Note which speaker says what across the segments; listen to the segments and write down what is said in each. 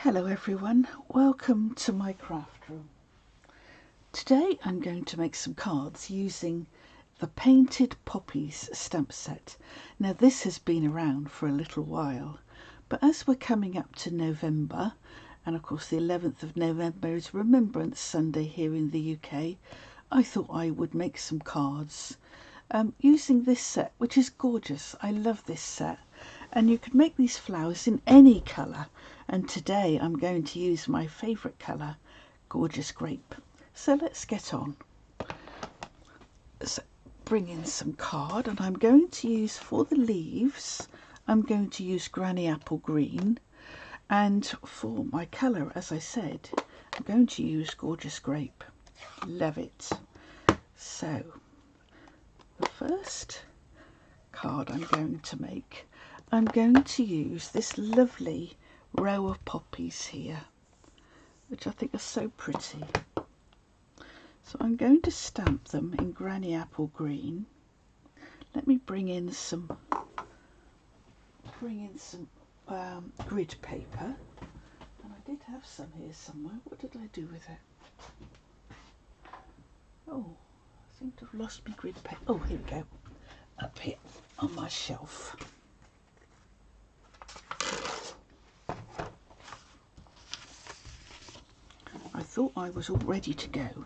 Speaker 1: Hello everyone, welcome to my craft room. Today I'm going to make some cards using the Painted Poppies stamp set. Now this has been around for a little while, but as we're coming up to November, and of course the 11th of November is Remembrance Sunday here in the UK, I thought I would make some cards using this set, which is gorgeous. I love this set. And you could make these flowers in any colour, and today I'm going to use my favourite colour, Gorgeous Grape. So let's get on. So bring in some card, and I'm going to use, for the leaves, I'm going to use Granny Apple Green, and for my colour, as I said, I'm going to use Gorgeous Grape. Love it. So the first card I'm going to make, I'm going to use this lovely row of poppies here, which I think are so pretty. So I'm going to stamp them in Granny Apple Green. Let me bring in some grid paper, and I did have some here somewhere. What did I do with it? Oh, I seem to have lost my grid paper. Oh, here we go, up here on my shelf. I thought I was all ready to go.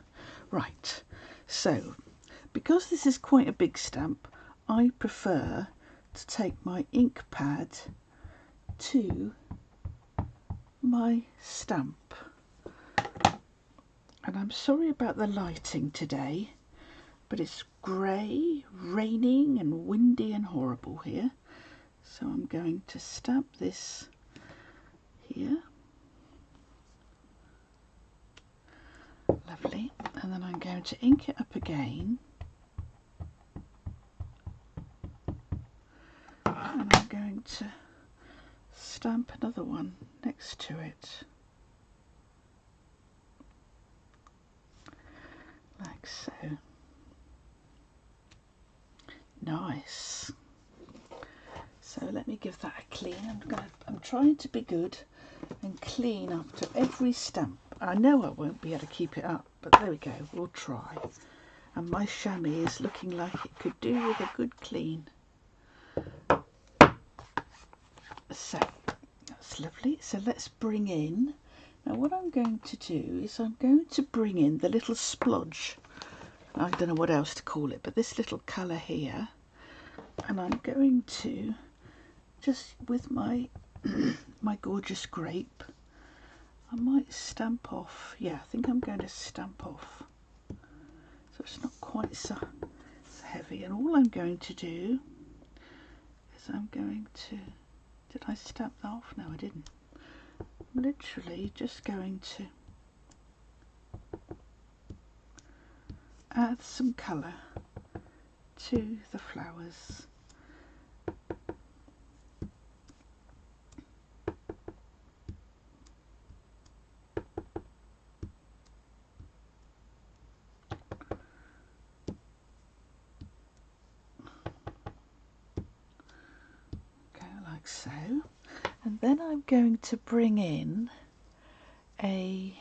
Speaker 1: Right, so because this is quite a big stamp, I prefer to take my ink pad to my stamp. And I'm sorry about the lighting today, but it's grey, raining and windy and horrible here. So I'm going to stamp this here. Lovely. And then I'm going to ink it up again. And I'm going to stamp another one next to it. Like so. Nice. So let me give that a clean. I'm trying to be good and clean after every stamp. I know I won't be able to keep it up, but there we go, we'll try. And my chamois is looking like it could do with a good clean. So that's lovely. So let's bring in, now what I'm going to do is I'm going to bring in the little splodge. I don't know what else to call it, but this little colour here, and I'm going to just with my my Gorgeous Grape, I might stamp off. Yeah, I think I'm going to stamp off so it's not quite so heavy. And all I'm going to do is I'm going to, did I stamp that off? No, I didn't. I'm literally just going to add some colour to the flowers. Like so, and then I'm going to bring in I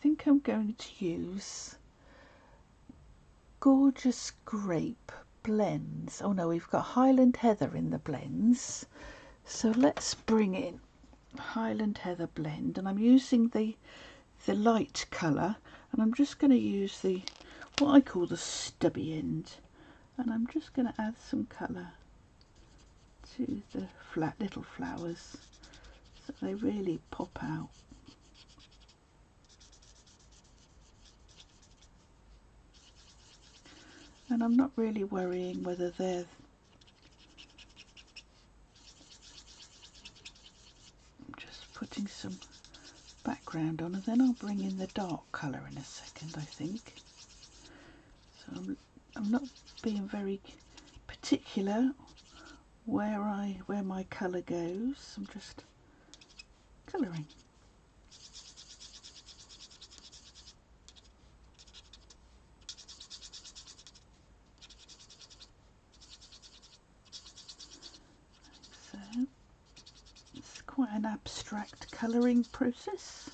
Speaker 1: think I'm going to use Gorgeous Grape blends. Oh no, we've got Highland Heather in the blends, so let's bring in Highland Heather blend, and I'm using the light colour, and I'm just going to use the what I call the stubby end, and I'm just going to add some colour to the flat little flowers so they really pop out. And I'm not really worrying whether they're, I'm just putting some background on, and then I'll bring in the dark colour in a second, I think. So I'm not being very particular where my colour goes. I'm just colouring. So it's quite an abstract colouring process.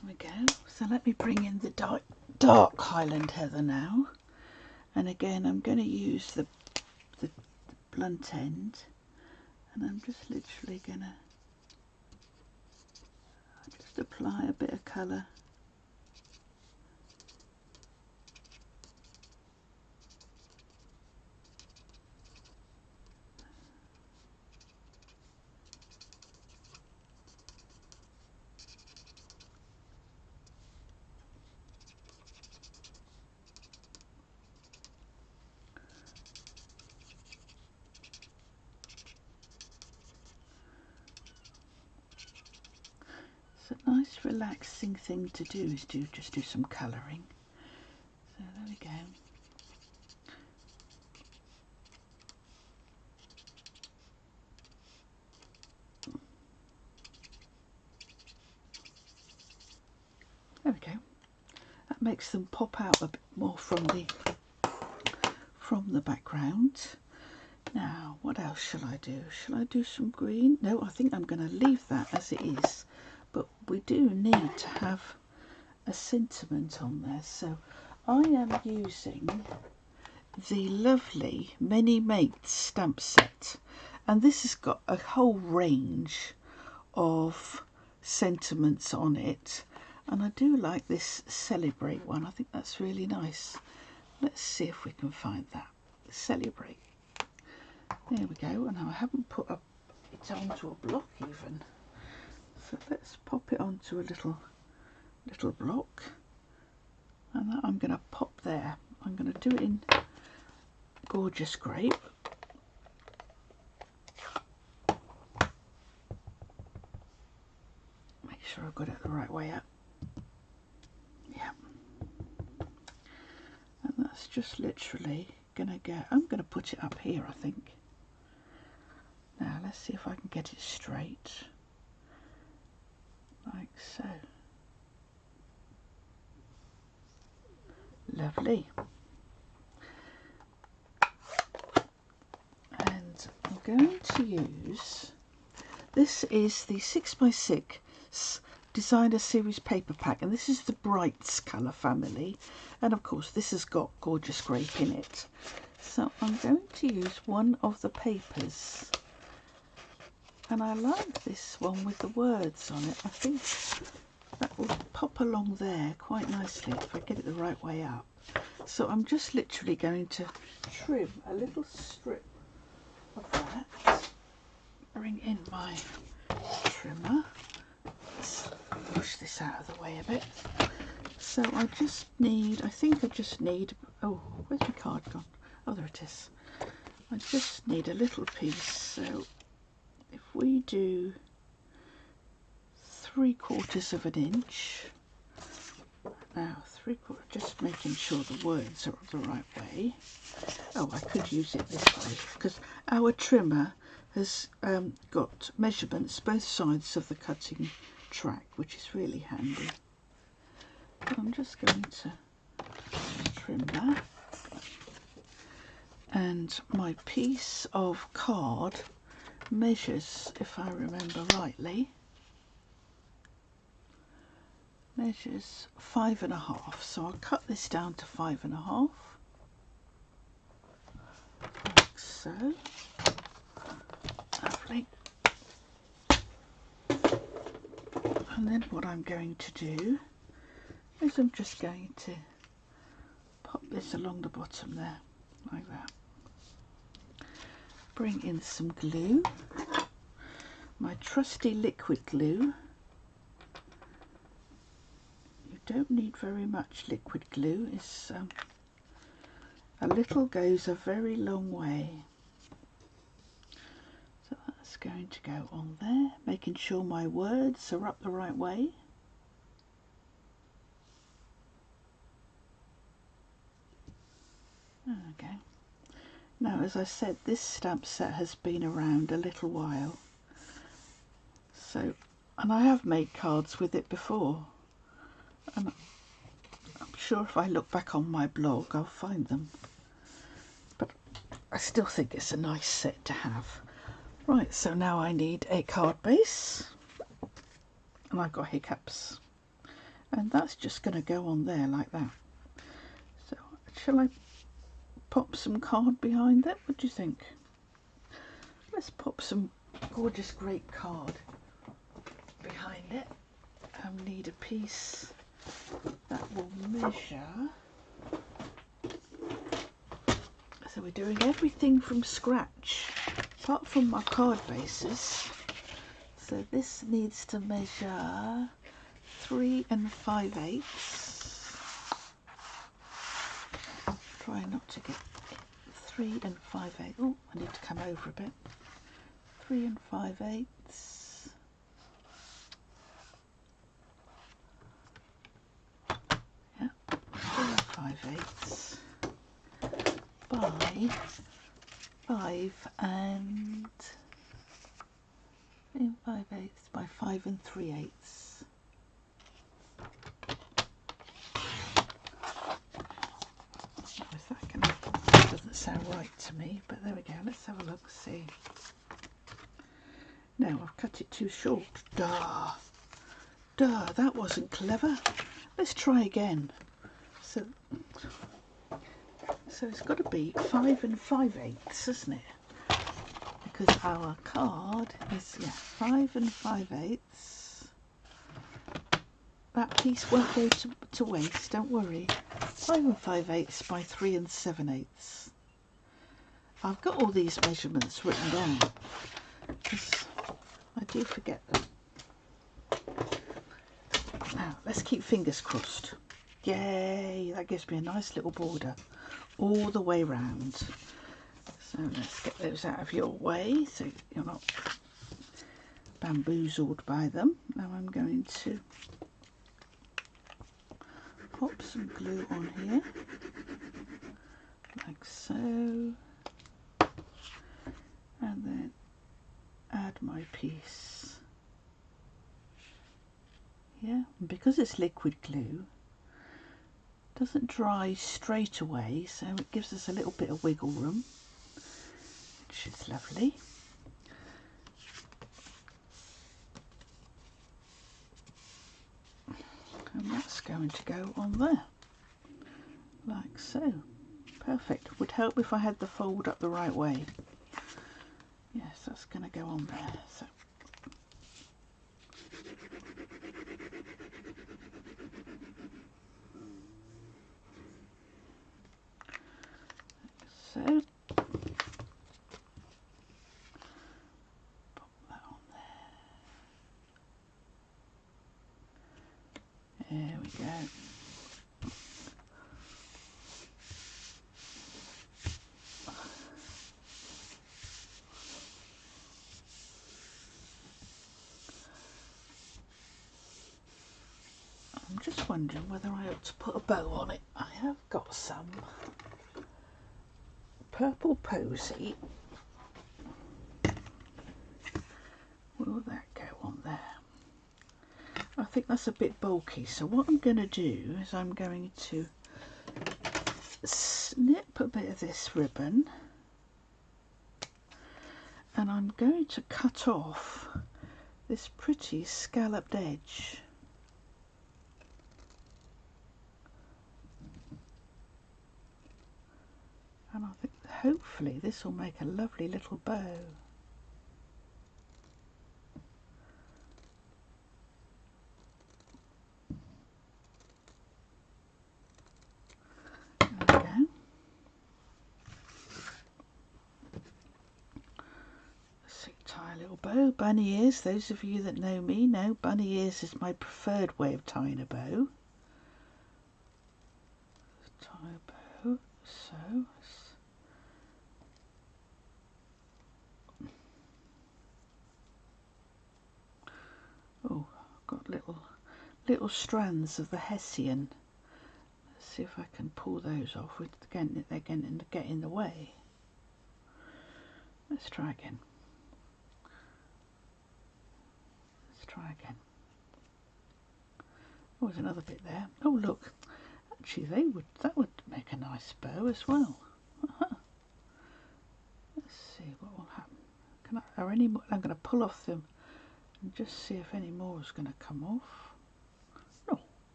Speaker 1: There we go. So let me bring in the dark Highland Heather now. And again, I'm going to use the blunt end, and I'm just literally going to just apply a bit of colour. It's a nice relaxing thing to do, is to just do some colouring. So there we go. There we go. That makes them pop out a bit more from the background. Now, what else shall I do? Shall I do some green? No, I think I'm going to leave that as it is. But we do need to have a sentiment on there. So I am using the lovely Many Mates stamp set. And this has got a whole range of sentiments on it. And I do like this Celebrate one. I think that's really nice. Let's see if we can find that. Celebrate. There we go. And I haven't put it onto a block even. So let's pop it onto a little block. And that I'm going to pop there. I'm going to do it in Gorgeous Grape. Make sure I've got it the right way up. Yeah. And that's just literally going to go, I'm going to put it up here, I think. Now let's see if I can get it straight. Like so. Lovely. And I'm going to use, this is the 6x6 Designer Series paper pack, and this is the Brights colour family, and of course this has got Gorgeous Grape in it. So I'm going to use one of the papers, and I like this one with the words on it. I think that will pop along there quite nicely if I get it the right way up. So I'm just literally going to trim a little strip of that, bring in my trimmer, let's push this out of the way a bit. So I just need, I think I just need, oh, where's my card gone? Oh, there it is. I just need a little piece. So if we do 3/4 of an inch, now 3/4, just making sure the words are the right way. Oh, I could use it this way because our trimmer has got measurements both sides of the cutting track, which is really handy. But I'm just going to trim that. And my piece of card measures, if I remember rightly, measures 5.5. So I'll cut this down to 5.5. Like so. Lovely. And then what I'm going to do is I'm just going to pop this along the bottom there, like that. Bring in some glue, my trusty liquid glue. You don't need very much liquid glue. It's a little goes a very long way. So that's going to go on there, making sure my words are up the right way. Okay. Now, as I said, this stamp set has been around a little while. So, and I have made cards with it before, and I'm sure if I look back on my blog I'll find them, but I still think it's a nice set to have. Right, so now I need a card base, and I've got hiccups, and that's just going to go on there like that. So shall I pop some card behind it? What do you think? Let's pop some gorgeous grape card behind it. I need a piece that will measure. So we're doing everything from scratch, apart from my card bases. So this needs to measure 3 5/8. Try not to get 3 5/8. Oh, I need to come over a bit. 3 5/8. Yeah, 3 5/8 by 5 and 3 5/8 by 5 3/8. That doesn't sound right to me, but there we go. Let's have a look, see. No, I've cut it too short. Duh, that wasn't clever. Let's try again. So it's got to be 5 5/8, isn't it? Because our card is 5 5/8. That piece won't go to waste, don't worry. 5 5/8 by 3 7/8. I've got all these measurements written down because I do forget them. Now let's keep fingers crossed. Yay, that gives me a nice little border all the way round. So let's get those out of your way so you're not bamboozled by them. Now I'm going to pop some glue on here, like so, and then add my piece. Yeah, and because it's liquid glue, it doesn't dry straight away, so it gives us a little bit of wiggle room, which is lovely. And that's going to go on there, like so. Perfect. Would help if I had the fold up the right way. Yes, that's going to go on there. So pop that on there. There we go. I'm just wondering whether I ought to put a bow on it. I have got some purple posy. Will that go on there? I think that's a bit bulky, so what I'm going to do is I'm going to snip a bit of this ribbon and I'm going to cut off this pretty scalloped edge. And I think hopefully this will make a lovely little bow. There we go. So tie a little bow, bunny ears. Those of you that know me know bunny ears is my preferred way of tying a bow. Tie a bow, so. Oh, I've got little strands of the hessian. Let's see if I can pull those off. Again, they're going to get in the way. Let's try again. again. Oh, there's another bit there. Oh, look. Actually, that would make a nice bow as well. Let's see what will happen. Are any more? I'm going to pull off them and just see if any more is going to come off. No.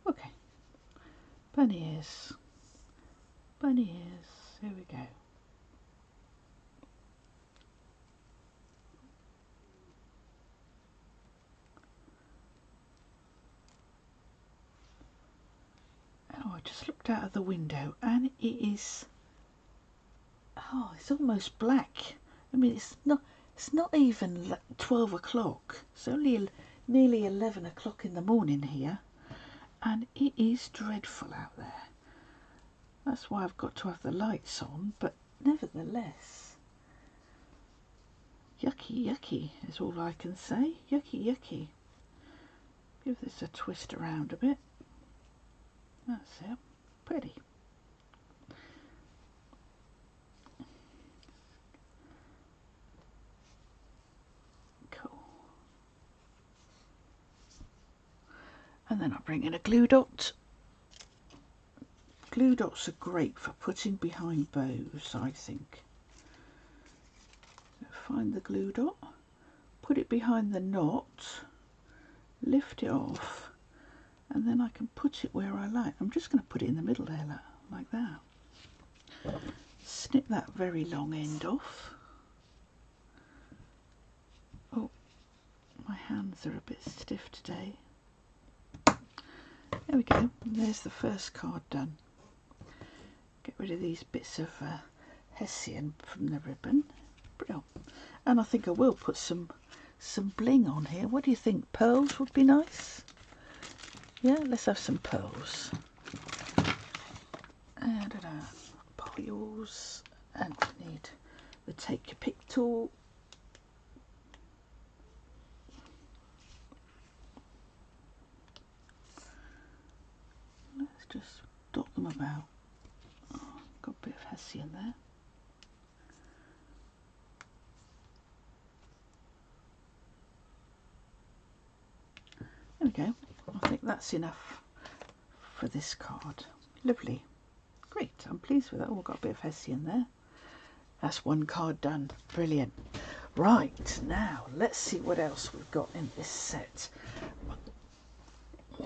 Speaker 1: Okay. Bunny ears. Bunny ears. Here we go. Oh, I just looked out of the window and it is, oh, it's almost black. I mean, it's not even 12 o'clock. It's only nearly 11 o'clock in the morning here, and it is dreadful out there. That's why I've got to have the lights on, but nevertheless, yucky, yucky is all I can say. Yucky, yucky. Give this a twist around a bit. That's it. Pretty. Cool. And then I'll bring in a glue dot. Glue dots are great for putting behind bows, I think. Find the glue dot, put it behind the knot, lift it off, and then I can put it where I like. I'm just going to put it in the middle there, like that. Snip that very long end off. Oh, my hands are a bit stiff today. There we go. And there's the first card done. Get rid of these bits of hessian from the ribbon. Brilliant. And I think I will put some bling on here. What do you think? Pearls would be nice. Yeah, let's have some pearls. Polyols, and we need the take your pick tool. Let's just dot them about. Oh, got a bit of hessian there. There we go. I think that's enough for this card. Lovely. Great. I'm pleased with that. Oh, got a bit of hessian there. That's one card done. Brilliant. Right, now let's see what else we've got in this set.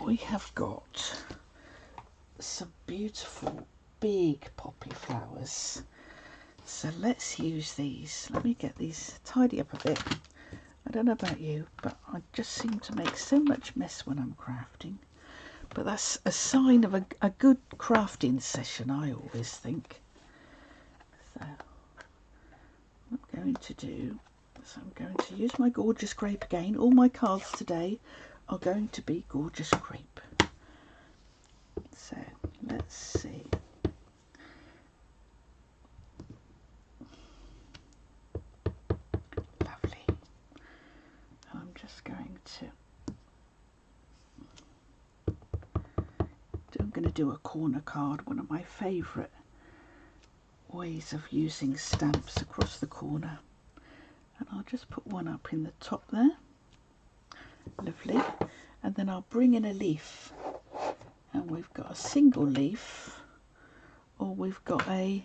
Speaker 1: We have got some beautiful big poppy flowers. So let's use these. Let me get these tidy up a bit. I don't know about you, but I just seem to make so much mess when I'm crafting. But that's a sign of a good crafting session, I always think. So what I'm going to do is I'm going to use my gorgeous grape again. All my cards today are going to be gorgeous grape. So let's see. Lovely. I'm just going to do a corner card, one of my favourite ways of using stamps across the corner. And I'll just put one up in the top there. Lovely. And then I'll bring in a leaf. And we've got a single leaf, or we've got a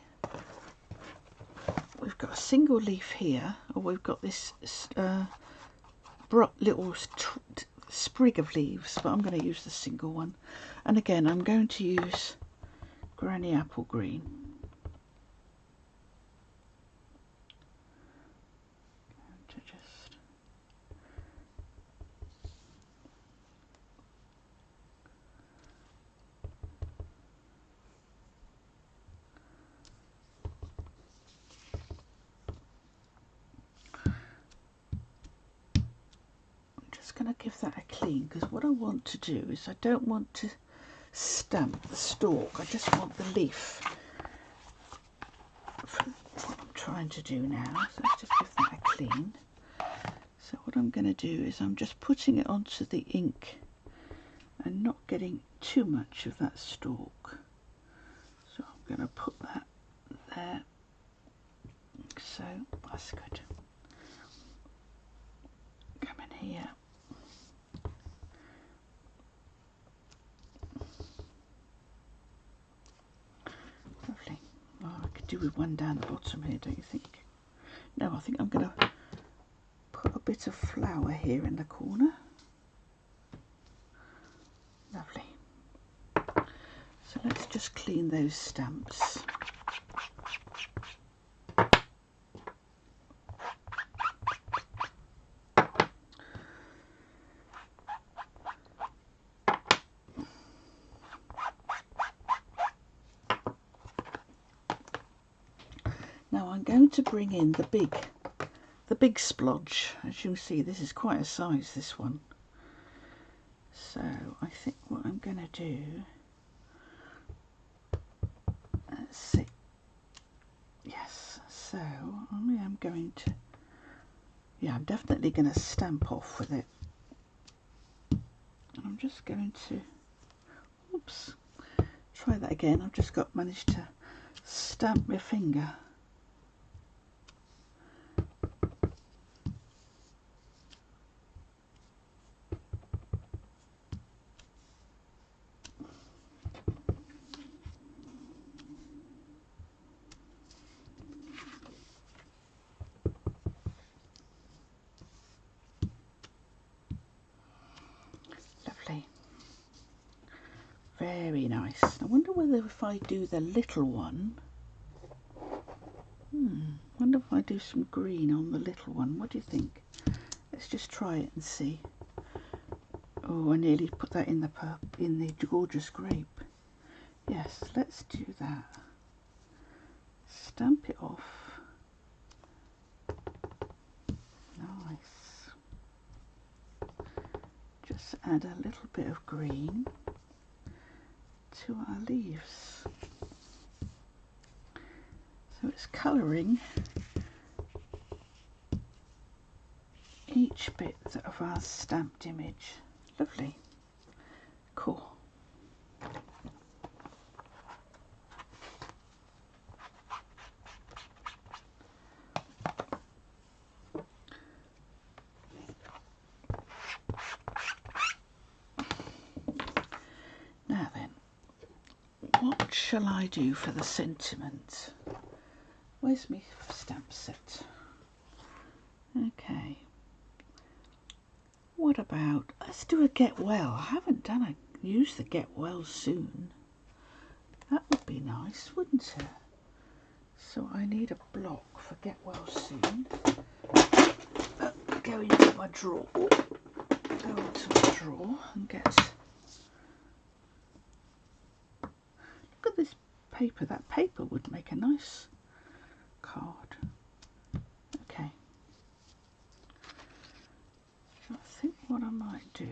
Speaker 1: single leaf here, or we've got this little sprig of leaves, but I'm going to use the single one. And again, I'm going to use Granny Apple Green. Going to give that a clean, because what I want to do is I don't want to stamp the stalk, I just want the leaf for what I'm trying to do now. So let's just give that a clean. So what I'm going to do is I'm just putting it onto the ink and not getting too much of that stalk. So I'm going to put that there. So that's good. Come in here. do with one down the bottom here, don't you think? No, I think I'm going to put a bit of flour here in the corner. Lovely. So let's just clean those stamps. Now I'm going to bring in the big splodge. As you can see, this is quite a size, this one. So I think what I'm going to do, let's see, yes, so I am going to, yeah, I'm definitely going to stamp off with it. I'm just going to, oops, try that again. I've just managed to stamp my finger. Very nice. I wonder whether if I do the little one, wonder if I do some green on the little one. What do you think? Let's just try it and see. Oh, I nearly put that in the gorgeous grape. Yes, let's do that. Stamp it off. Nice. Just add a little bit of green to our leaves. So it's colouring each bit of our stamped image. Lovely. Cool. Now then, what shall I do for the sentiment? Where's my stamp set? Okay. What about, let's do a get well. I haven't used the get well soon. That would be nice, wouldn't it? So I need a block for get well soon. Go into my drawer. Go into my drawer and get... Look at this paper. That paper would make a nice card. Okay. I think what I might do,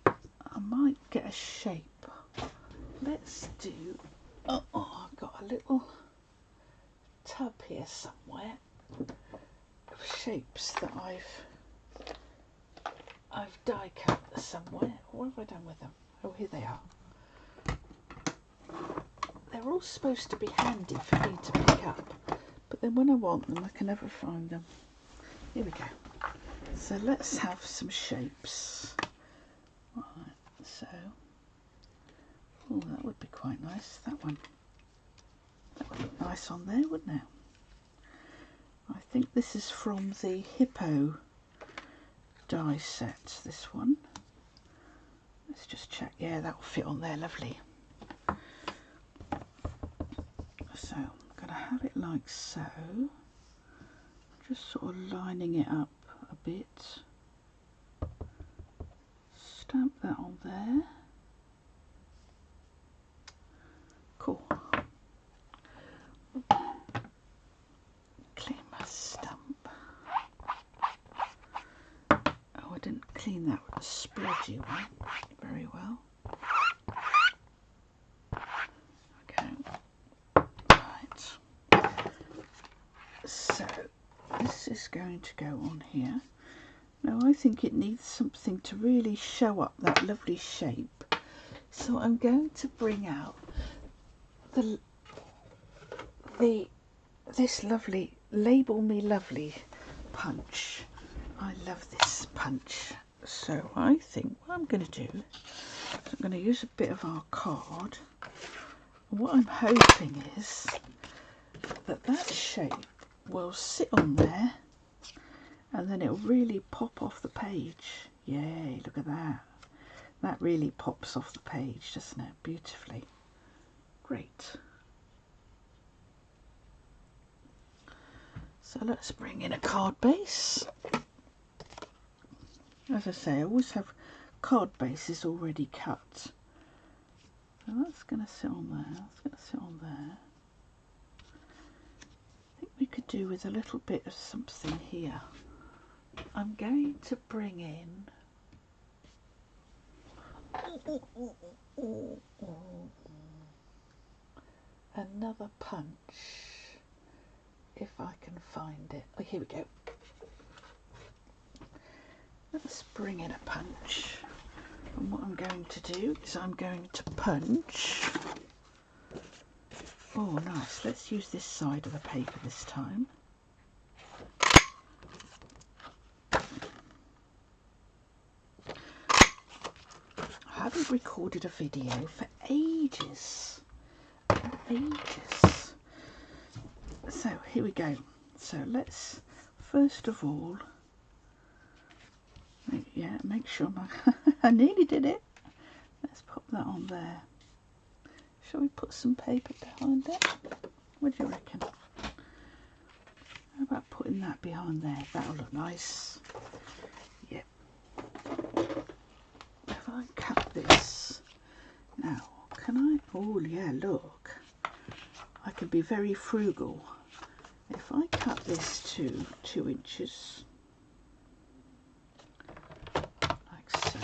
Speaker 1: I might get a shape. Let's do, oh, I've got a little tub here somewhere of shapes that I've die cut somewhere. What have I done with them? Oh, here they are. They're all supposed to be handy for me to pick up, but then when I want them I can never find them. Here we go. So let's have some shapes. Right, so, oh, that would be quite nice, that one. That would look nice on there, wouldn't it? I think this is from the Hippo die set, this one. Let's just check. Yeah, that will fit on there, lovely. So I'm going to have it like so, just sort of lining it up a bit. Stamp that on there. Cool. Clean my stamp. Oh, I didn't clean that with the splodgy one very well. Okay. Right. So this is going to go on here. Now I think it needs something to really show up that lovely shape. So I'm going to bring out this lovely Label Me Lovely punch. I love this punch. So I think what I'm going to do is I'm going to use a bit of our card. What I'm hoping is that shape will sit on there and then it'll really pop off the page. Yay, look at that. That really pops off the page, doesn't it? Beautifully. Great. So let's bring in a card base. As I say, I always have card bases already cut. So that's going to sit on there, that's going to sit on there. I think we could do with a little bit of something here. I'm going to bring in another punch, if I can find it. Oh, here we go. Let's bring in a punch. And what I'm going to do is I'm going to punch. Oh, nice. Let's use this side of the paper this time. I haven't recorded a video for ages. Ages. So here we go. So let's first of all, make sure I nearly did it. Let's pop that on there. Shall we put some paper behind it? What do you reckon? How about putting that behind there? That'll look nice. Yep. If I cut this now, can I? Oh yeah, look. I can be very frugal. If I cut this to 2 inches, like so,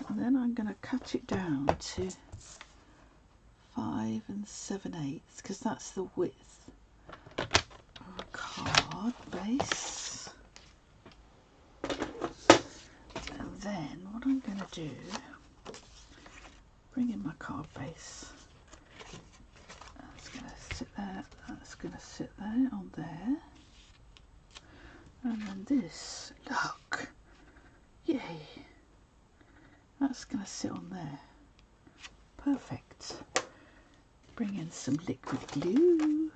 Speaker 1: and then I'm going to cut it down to 5 7/8, because that's the width of a card base. And then what I'm going to do, bring in my card base. That's going to sit there, that's going to sit there on there. And then this, look, yay, that's going to sit on there. Perfect. Bring in some liquid glue.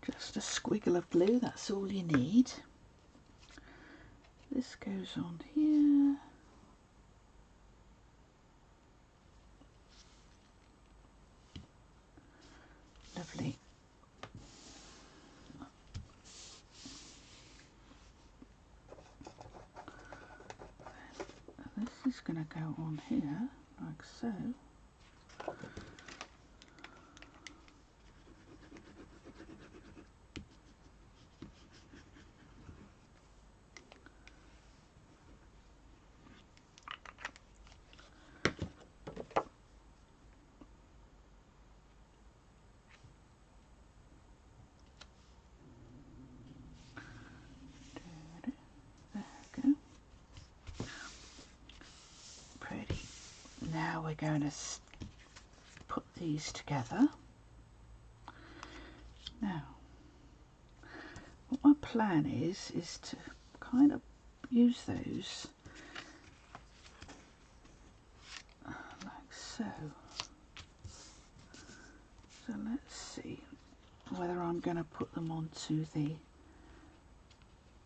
Speaker 1: Just a squiggle of glue, that's all you need. This goes on here. Lovely. And this is going to go on here, like so. Now we're going to put these together. Now, what my plan is to kind of use those like so. So let's see whether I'm going to put them onto the,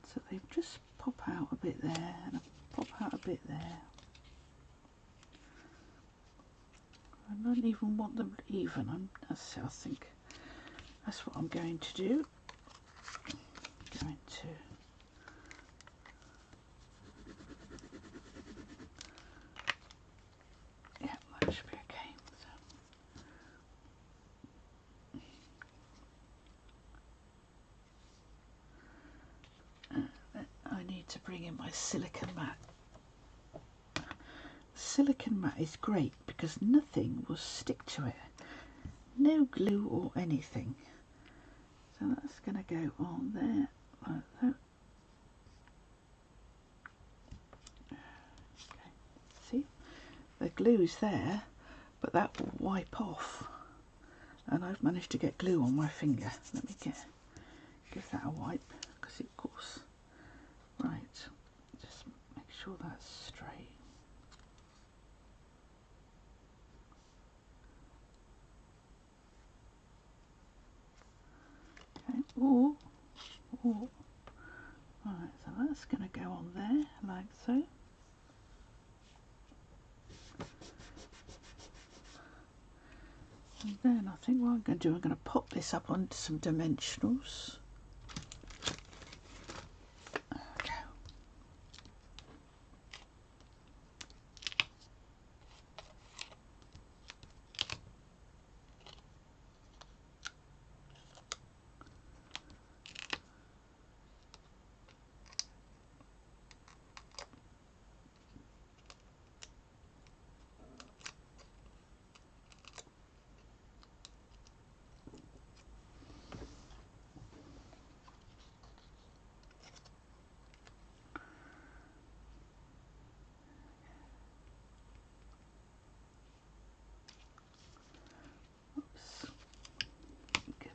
Speaker 1: so they just pop out a bit there and pop out a bit there. I don't even want them even. I think that's what I'm going to do. Going to that should be okay. So, I need to bring in my silicone mat. Silicone mat is great because nothing will stick to it, no glue or anything. So that's going to go on there like that. Okay. See, the glue's there, but that will wipe off, and I've managed to get glue on my finger. Let me get Give that a wipe, because of course, right, just make sure that's straight. Okay, ooh, ooh. Right, so that's going to go on there, like so. And then I think what I'm going to do, I'm going to pop this up onto some dimensionals. Okay.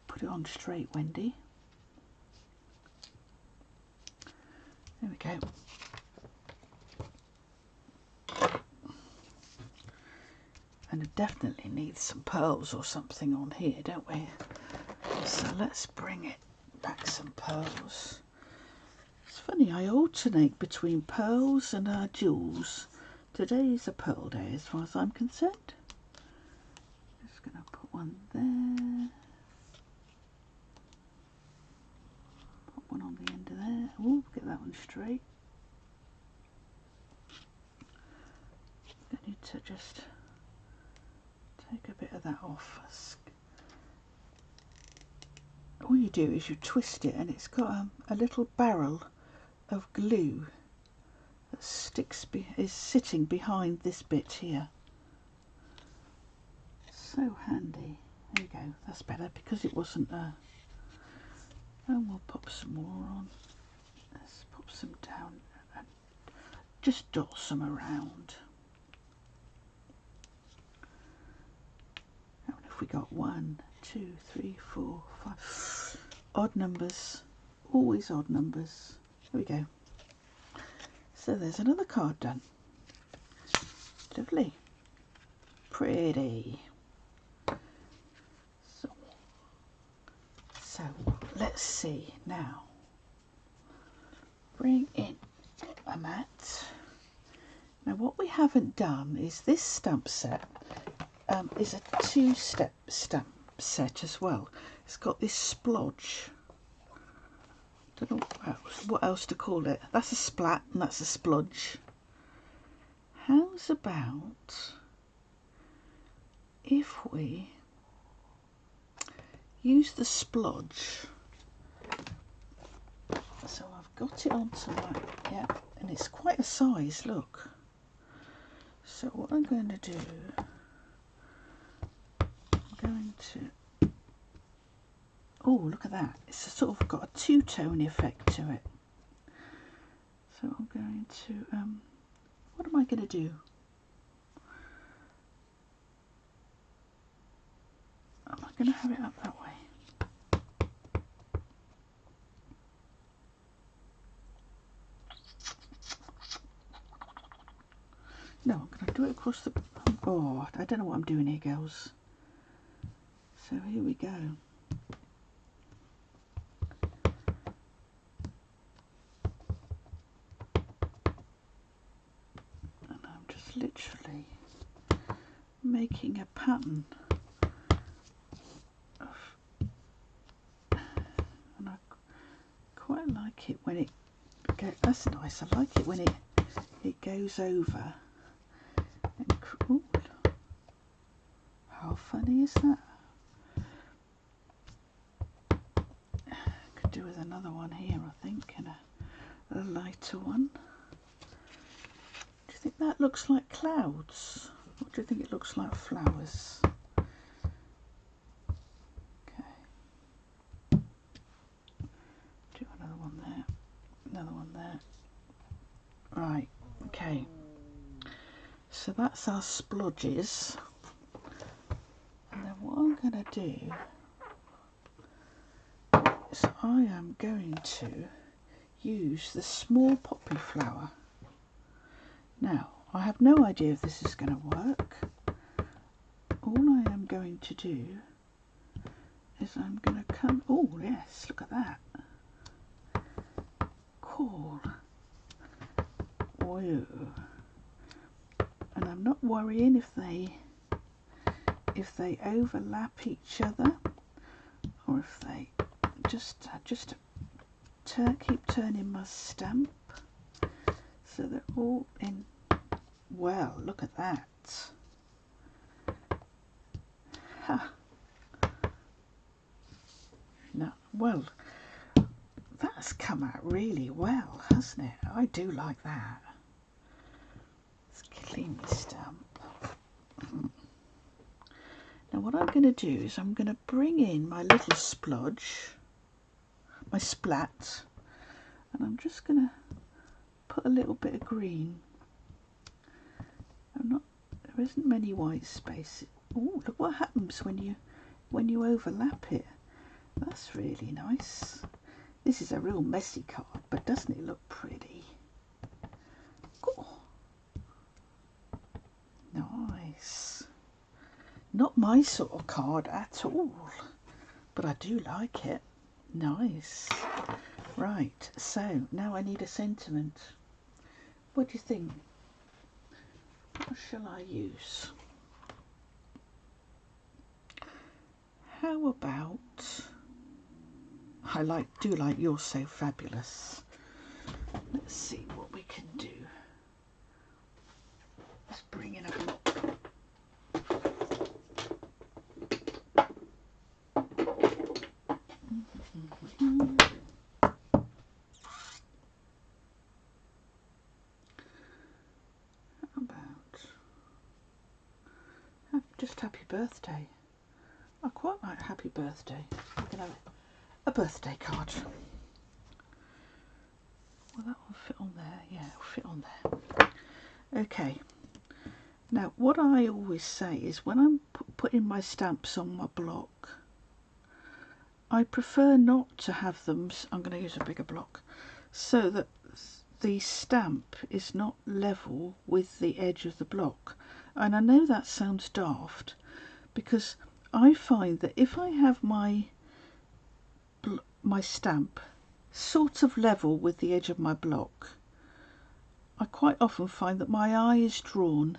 Speaker 1: Put it on straight, Wendy. There we go. And it definitely needs some pearls or something on here, don't we? So let's bring it back some pearls. It's funny, I alternate between pearls and jewels. Today is a pearl day as far as I'm concerned. Just going to put one there. Put one on the end of there. Oh, get that one straight. I need to just take a bit of that off. All you do is you twist it, and it's got a little barrel of glue that is sitting behind this bit here. So handy. There you go. That's better because it wasn't and we'll pop some more on. Let's pop some down and just dot some around. And if we got 1, 2, 3, 4, 5 odd numbers, always odd numbers. There we go. So there's another card done. Lovely. Pretty. So let's see now. Bring in a mat. Now what we haven't done is this stamp set is a 2-step stamp set as well. It's got this splodge. Don't know what else to call it. That's a splat and that's a splodge. How's about if we use the splodge? So I've got it onto my, yeah, and it's quite a size, look. So what I'm going to do, I'm going to, oh look at that, it's sort of got a two-tone effect to it. So I'm going to, what am I going to do? Am I going to have it up that way? No, I'm going to do it across the, oh, I don't know what I'm doing here, girls. So here we go. And I'm just literally making a pattern of, and I quite like it when it goes, that's nice, I like it when it goes over. And, ooh, how funny is that? Could do with another one here, I think, and a lighter one. Do you think that looks like clouds? Or do you think it looks like flowers? Okay. Do another one there. Another one there. Right, okay. So that's our splodges. And then what I'm going to do So I am going to use the small poppy flower. Now, I have no idea if this is going to work. All I am going to do is I'm going to come, oh yes, look at that. Cool. Whoa. And I'm not worrying if they overlap each other, or if they just keep turning my stamp so they're all in. Well, look at that. Ha. No, well, that's come out really well, hasn't it? I do like that. Let's clean my stamp. Now what I'm going to do is I'm going to bring in my little splodge, my splat, and I'm just going to put a little bit of green. There isn't many white spaces. Oh, look what happens when you overlap it. That's really nice. This is a real messy card, but doesn't it look pretty? Cool. Nice. Not my sort of card at all, but I do like it. Nice. Right, so now I need a sentiment. What do you think? What shall I use? How about, I do like You're So Fabulous. Let's see what we can do. Let's bring in a block. How about just Happy Birthday? I quite like Happy Birthday. We can have a birthday card. Well, that will fit on there. Yeah, it'll fit on there. Okay. Now, what I always say is when I'm putting my stamps on my block, I prefer not to have them, I'm going to use a bigger block, so that the stamp is not level with the edge of the block. And I know that sounds daft, because I find that if I have my stamp sort of level with the edge of my block, I quite often find that my eye is drawn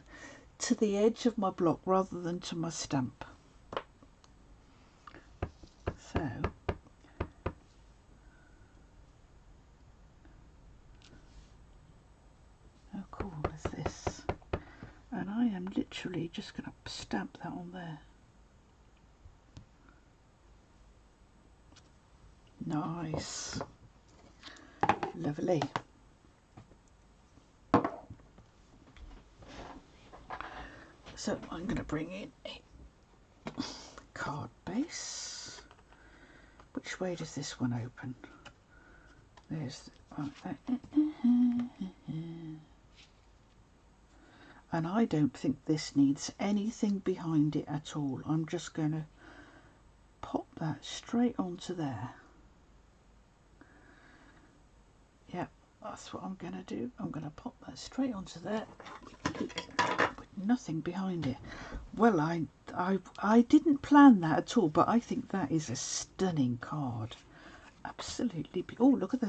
Speaker 1: to the edge of my block rather than to my stamp. So how cool is this? And I am literally just going to stamp that on there. Nice. Lovely. So I'm going to bring in a card base. Which way does this one open? There's and I don't think this needs anything behind it at all. I'm just going to pop that straight onto there. Yep, that's what I'm going to do. I'm going to pop that straight onto there with nothing behind it. Well, I didn't plan that at all, but I think that is a stunning card. Absolutely. Oh, look at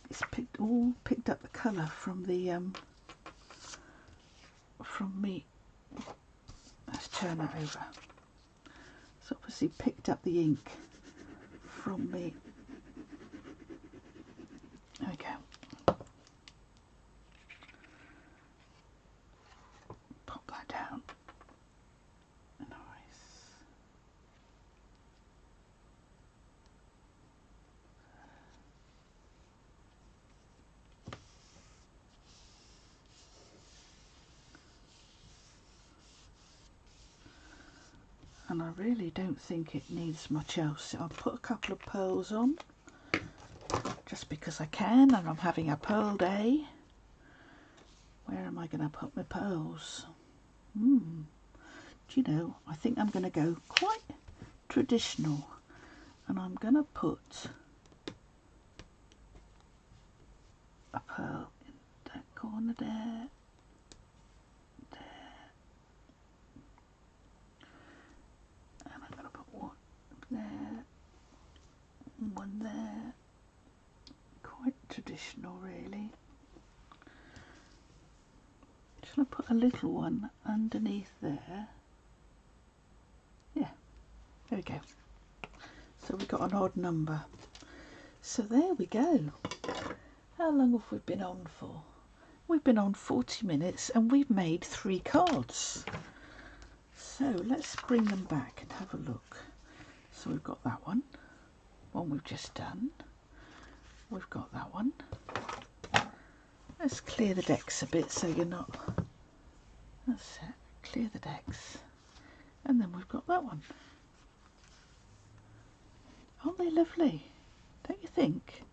Speaker 1: it's picked up the colour from the from me. Let's turn that over. It's obviously picked up the ink from me. There we go. Pop that down. Nice. And I really don't think it needs much else. I'll put a couple of pearls on, just because I can, and I'm having a pearl day. Where am I going to put my pearls? Do you know, I think I'm going to go quite traditional, and I'm going to put a pearl in that corner there, and I'm going to put one there, one there. Quite traditional, really. Just going to put a little one underneath there. Yeah, there we go. So we've got an odd number. So there we go. How long have we been on for? We've been on 40 minutes and we've made 3 cards. So let's bring them back and have a look. So we've got that one we've just done. We've got that one. Let's clear the decks a bit so you're not... That's it. Clear the decks. And then we've got that one. Aren't they lovely? Don't you think?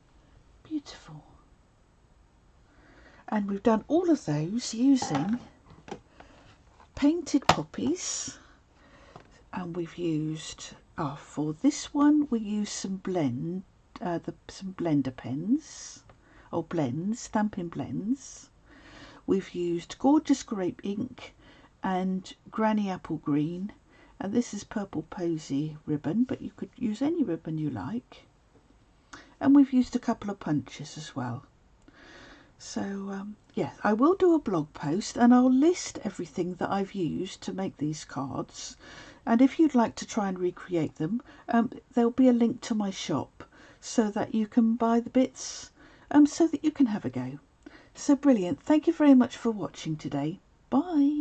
Speaker 1: Beautiful. And we've done all of those using painted poppies. And we've used, for this one, we used some some blender pens, or blends, Stampin' blends. We've used gorgeous grape ink and granny apple green, and this is purple posy ribbon, but you could use any ribbon you like. And we've used a couple of punches as well. So yes, I will do a blog post and I'll list everything that I've used to make these cards. And if you'd like to try and recreate them, there'll be a link to my shop so that you can buy the bits, so that you can have a go. So brilliant. Thank you very much for watching today. Bye.